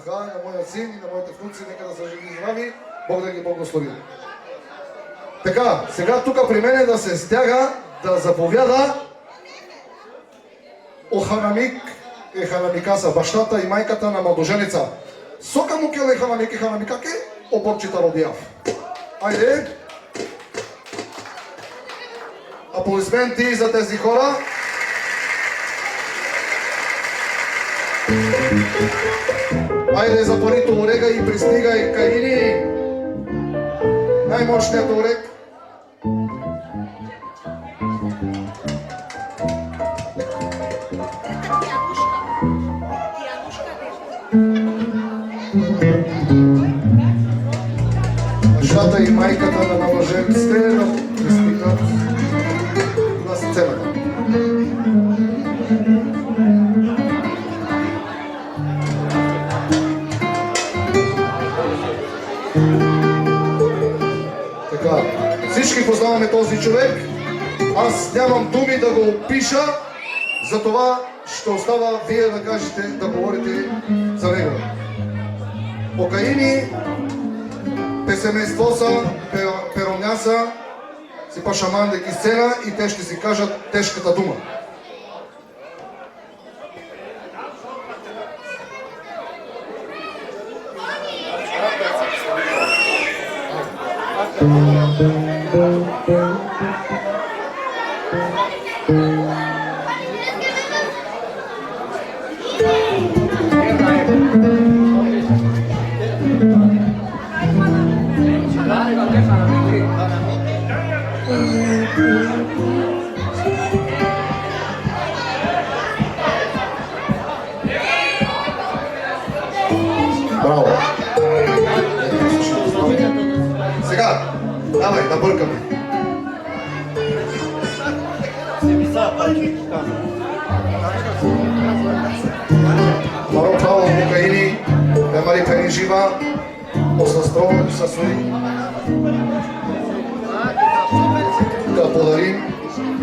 снаха, на моя син и на моите внуци, нека да са живи и здрави, Бог да ги благослови. Така, сега тук при мен да се стяга, да заповяда Оханамик Еханамикаса, бащата и майката на младоженица. Сока му келе Еханамик Еханамикаке, оборчита родияв. Айде! Аплодисменти за тези хора. Айде за парито орега и пристигай Каини. Най-мощният орег. Бащата и майката на младоженците да пристигнат на сцената. Така, всички познаваме този човек. Аз нямам думи да го опиша, затова ще остава вие да кажете, да говорите за него. Покаини, песемействоса, пероняса, си пашаман деки сцена и те ще си кажат тежката дума. Браво! Сега, давай, да бъркаме. Маро Павлов Покаини, Мари Пережива, Осъстро Сасуи. Да подарим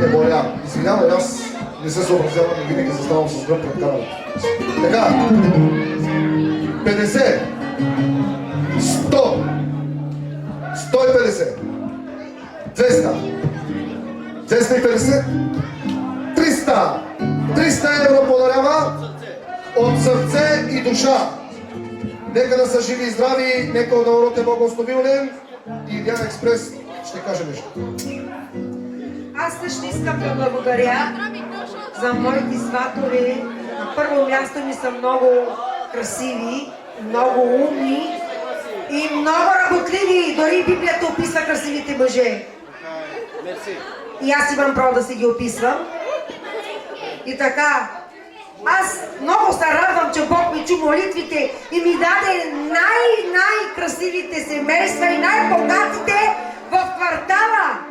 Еболя. Извинявай, аз не се съобразявам и винаги заставам с гръб пред камерата. Така, 50, 100, 150, 200, 250, 300 евро подарява от сърце и душа. Нека да са живи и здрави, нека да урод е благословилен и Диана Експрес ще каже нещо. Аз също искам да благодаря за моите сватове. На първо място ми са много красиви, много умни и много работливи. Дори Библията описва красивите мъже. И аз имам право да си ги описвам. И така, аз много се радвам, че Бог ми чу молитвите и ми даде най-красивите семейства и най-богатите в квартала.